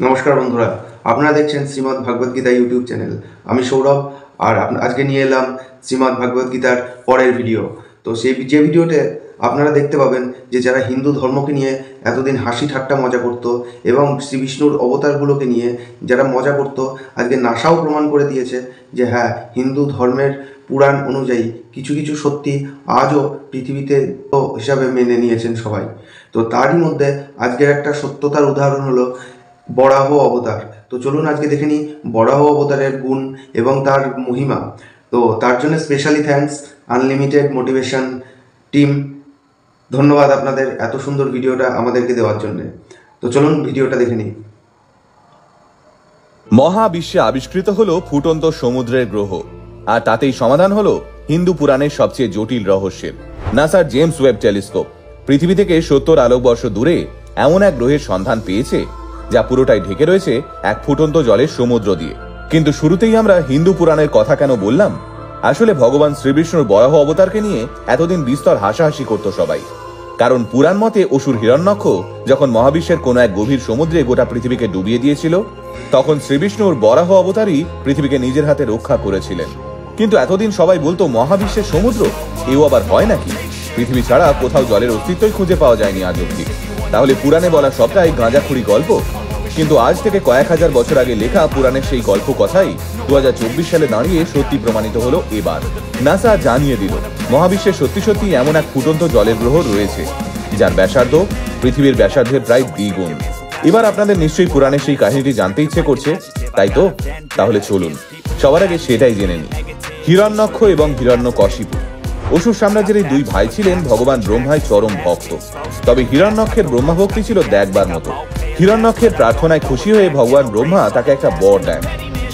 নমস্কার বন্ধুরা, আপনারা দেখছেন শ্রীমদ্ ভাগবত গীতা ইউটিউব চ্যানেল। আমি সৌরভ, আর আজকে নিয়ে এলাম শ্রীমদ্ ভাগবত গীতার পরের ভিডিও। তো যে ভিডিওতে আপনারা দেখতে পাবেন যে যারা হিন্দু ধর্মকে নিয়ে এতদিন হাসি ঠাট্টা মজা করত এবং শ্রী বিষ্ণুর অবতারগুলোকে নিয়ে যারা মজা করত, আজকে নাসাও প্রমাণ করে দিয়েছে যে হ্যাঁ, হিন্দু ধর্মের পুরাণ অনুযায়ী কিছু কিছু সত্যি আজও পৃথিবীতে হিসাবে মেনে নিয়েছেন সবাই। তো তারই মধ্যে আজকের একটা সত্যতার উদাহরণ হলো বরাহ অবতার। তো চলুন আজকে দেখে নিই বরাহ অবতারের গুণ এবং তার মহিমা। তো তার জন্য specially thanks unlimited motivation team. ধন্যবাদ আপনাদের এত সুন্দর ভিডিওটা আমাদেরকে দেওয়ার জন্য। তো চলুন ভিডিওটা দেখে নিই। মহাবিশ্বে আবিষ্কৃত হলো ফুটন্ত সমুদ্রের গ্রহ, আর তাতেই সমাধান হলো হিন্দু পুরাণের সবচেয়ে জটিল রহস্যের। নাসার জেমস ওয়েব টেলিস্কোপ পৃথিবী থেকে 70 আলোকবর্ষ দূরে এমন এক গ্রহের সন্ধান পেয়েছে যা পুরোটাই ঢেকে রয়েছে এক ফুটন্ত জলের সমুদ্র দিয়ে। কিন্তু শুরুতেই আমরা হিন্দু পুরাণের কথা কেন বললাম? আসলে ভগবান শ্রীবিষ্ণুর বরাহ অবতারকে নিয়ে এতদিন বিস্তর হাসাহাসি করত সবাই, কারণ পুরাণ মতে অসুর হিরণ্যক্ষ যখন মহাবিশ্বের কোন এক গভীর সমুদ্রে গোটা পৃথিবীকে ডুবিয়ে দিয়েছিল, তখন শ্রীবিষ্ণুর বরাহ অবতারই পৃথিবীকে নিজের হাতে রক্ষা করেছিলেন। কিন্তু এতদিন সবাই বলতো মহাবিশ্বের সমুদ্র, এও আবার হয় নাকি? পৃথিবী ছাড়া কোথাও জলের অস্তিত্বই খুঁজে পাওয়া যায়নি আজ অব্দি। তাহলে পুরাণে বলা সবটাই গাঁজাখুরি গল্প? কিন্তু আজ থেকে কয়েক হাজার বছর আগে লেখা পুরাণের সেই গল্প কথাই 2024 সালে দাঁড়িয়ে সত্যি প্রমাণিত হলো। এবার নাসা জানিয়ে দিল মহাবিশ্বে সত্যি সত্যি এমন এক ফুটন্ত জলের গ্রহ রয়েছে যার ব্যাসার্ধ পৃথিবীর ব্যাসার্ধের প্রায় দ্বিগুণ। এবার আপনাদের নিশ্চয়ই পুরাণের সেই কাহিনীটি জানতে ইচ্ছে করছে, তাই তো? তাহলে চলুন সবার আগে সেটাই জেনে নিই। হিরণ্যক্ষ এবং হিরণ্যকশিপু অসুর সাম্রাজ্যের এই দুই ভাই ছিলেন ভগবান ব্রহ্মায় চরম ভক্ত। তবে হিরণ্যক্ষের ব্রহ্মাভক্তি ছিল দেখবার মতো। হিরণ্যক্ষের প্রার্থনায় খুশি হয়ে ভগবান ব্রহ্মা তাকে একটা বর দেন।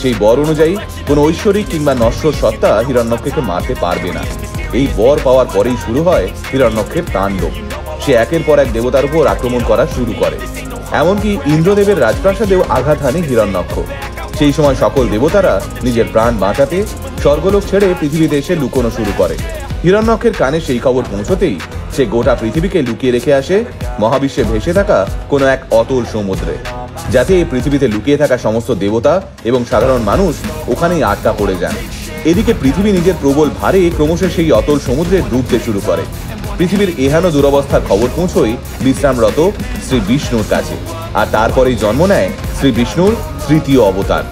সেই বর অনুযায়ী কোন ঐশ্বরিক কিংবা নশ্বর সত্তা হিরণ্যক্ষকে মারতে পারবে না। এই বর পাওয়ার পরেই শুরু হয় হিরণ্যক্ষের তাণ্ডব। সে একের পর এক দেবতার উপর আক্রমণ করা শুরু করে। এমনকি ইন্দ্রদেবের রাজপ্রাসাদেও আঘাত হানে হিরণ্যক্ষ। সেই সময় সকল দেবতারা নিজের প্রাণ বাঁচাতে স্বর্গলোক ছেড়ে পৃথিবীতে এসে লুকোনো শুরু করে। হিরণ্যক্ষের কানে সেই খবর পৌঁছতেই সে গোটা পৃথিবীকে লুকিয়ে রেখে আসে মহাবিশ্বে ভেসে থাকা কোনো এক অতল সমুদ্রে, যাতে এই পৃথিবীতে লুকিয়ে থাকা সমস্ত দেবতা এবং সাধারণ মানুষ ওখানেই আটকা পড়ে যান। এদিকে পৃথিবী নিজের প্রবল ভারে ক্রমশ সেই অতল সমুদ্রে ডুবতে শুরু করে। পৃথিবীর এহেন দুরবস্থার খবর পৌঁছয় বিশ্রামরত শ্রী বিষ্ণুর কাছে, আর তারপরেই জন্ম নেয় শ্রী বিষ্ণুর তৃতীয় অবতার।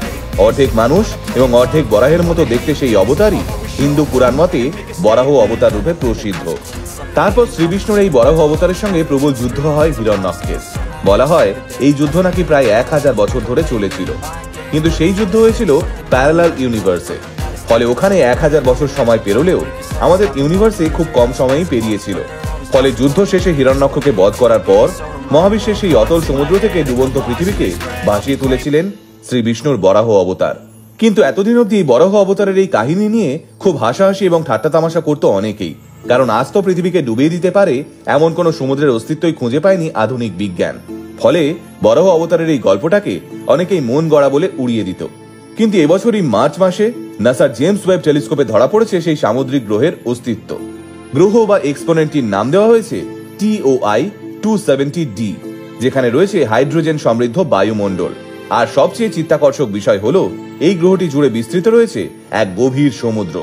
অর্ধেক মানুষ এবং অর্ধেক বরাহের মতো দেখতে সেই অবতারই হিন্দু পুরাণ মতে বরাহ অবতার রূপে প্রসিদ্ধ। তারপর শ্রীবিষ্ণুর এই বরাহ অবতারের সঙ্গে প্রবল যুদ্ধ হয় হিরণ্যক্ষের। বলা হয় এই যুদ্ধ নাকি প্রায় 1000 বছর ধরে চলেছিল, কিন্তু সেই যুদ্ধ হয়েছিল প্যারালাল ইউনিভার্সে। ফলে ওখানে 1000 বছর সময় পেরোলেও আমাদের ইউনিভার্সে খুব কম সময়ই পেরিয়েছিল। ফলে যুদ্ধ শেষে হিরণ্যক্ষকে বধ করার পর মহাবিশ্বের সেই অতল সমুদ্র থেকে ডুবন্ত পৃথিবীকে ভাসিয়ে তুলেছিলেন শ্রী বিষ্ণুর বরাহ অবতার। কিন্তু এতদিন অব্দি বরাহ অবতারের এই কাহিনী নিয়ে খুব হাসাহাসি এবং ঠাট্টা তামাশা করতো অনেকেই, কারণ আজ তো পৃথিবীকে ডুবিয়ে দিতে পারে এমন কোন সমুদ্রের অস্তিত্বই খুঁজে পায়নি আধুনিক বিজ্ঞান। ফলে বরাহ অবতারের এই গল্পটাকে অনেকেই মন গড়া বলে উড়িয়ে দিত। কিন্তু এবছরই মার্চ মাসে নাসার জেমস ওয়েব টেলিস্কোপে ধরা পড়েছে সেই সামুদ্রিক গ্রহের অস্তিত্ব। গ্রহ বা এক্সপোনেন্টটির নাম দেওয়া হয়েছে TOI 270d, যেখানে রয়েছে হাইড্রোজেন সমৃদ্ধ বায়ুমণ্ডল। আর সবচেয়ে চিত্তাকর্ষক বিষয় হলো এই গ্রহটি জুড়ে বিস্তৃত রয়েছে এক গভীর সমুদ্র।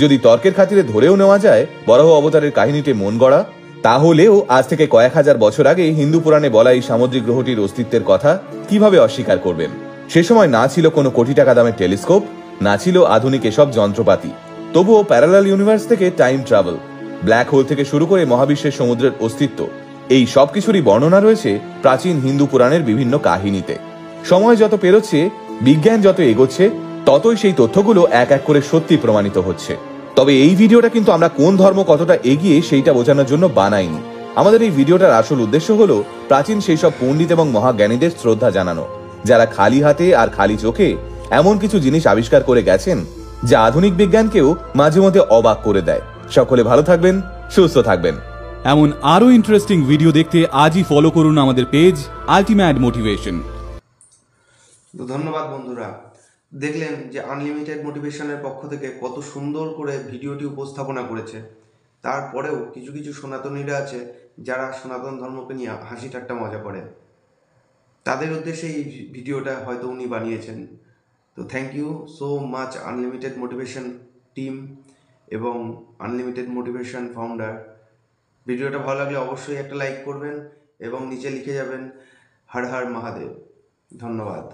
যদি তর্কের খাতিরে ধরেও নেওয়া যায় বরাহ অবতারের কাহিনীতে মন গড়া, তাহলেও আজ থেকে কয়েক হাজার বছর আগে হিন্দু পুরাণে বলা এই সামুদ্রিক গ্রহটির অস্তিত্বের কথা কিভাবে অস্বীকার করবেন? সে সময় না ছিল কোনো কোটি টাকা দামের টেলিস্কোপ, না ছিল আধুনিক এসব যন্ত্রপাতি। তবুও প্যারালাল ইউনিভার্স থেকে টাইম ট্রাভেল, ব্ল্যাক হোল থেকে শুরু করে মহাবিশ্বের সমুদ্রের অস্তিত্ব, এই সবকিছুরই বর্ণনা রয়েছে প্রাচীন হিন্দু পুরাণের বিভিন্ন কাহিনীতে। সময় যত পেরোচ্ছে, বিজ্ঞান যত এগোচ্ছে, ততই সেই তথ্যগুলো এক এক করে সত্যি প্রমাণিত হচ্ছে। তবে এই ভিডিওটা কিন্তু আমরা কোন ধর্ম কতটা এগিয়ে সেইটা বোঝানোর জন্য বানাইনি। আমাদের এই ভিডিওটার আসল উদ্দেশ্য হলো প্রাচীন সেই সব পণ্ডিত এবং মহাজ্ঞানীদের শ্রদ্ধা জানানো, যারা খালি হাতে আর খালি চোখে এমন কিছু জিনিস আবিষ্কার করে গেছেন যা আধুনিক বিজ্ঞানকেও মাঝে মধ্যে অবাক করে দেয়। সকলে ভালো থাকবেন, সুস্থ থাকবেন। এমন আরো ইন্টারেস্টিং ভিডিও দেখতে আজই ফলো করুন আমাদের পেজ আল্টিমেট মোটিভেশন। তো ধন্যবাদ বন্ধুরা, দেখলেন যে আনলিমিটেড মোটিভেশনের পক্ষ থেকে কত সুন্দর করে ভিডিওটি উপস্থাপনা করেছে। তারপরেও কিছু কিছু সনাতনীরা আছে যারা সনাতন ধর্মকে নিয়ে হাসি ঠাট্টা মজা করে। তাদের উদ্দেশ্যে এই ভিডিওটা হয়তো উনি বানিয়েছেন। তো thank you so much unlimited motivation team এবং আনলিমিটেড মোটিভেশন ফাউন্ডার। ভিডিওটা ভালো লাগলে অবশ্যই একটা লাইক করবেন এবং নিচে লিখে যাবেন হর হর মহাদেব। ধন্যবাদ।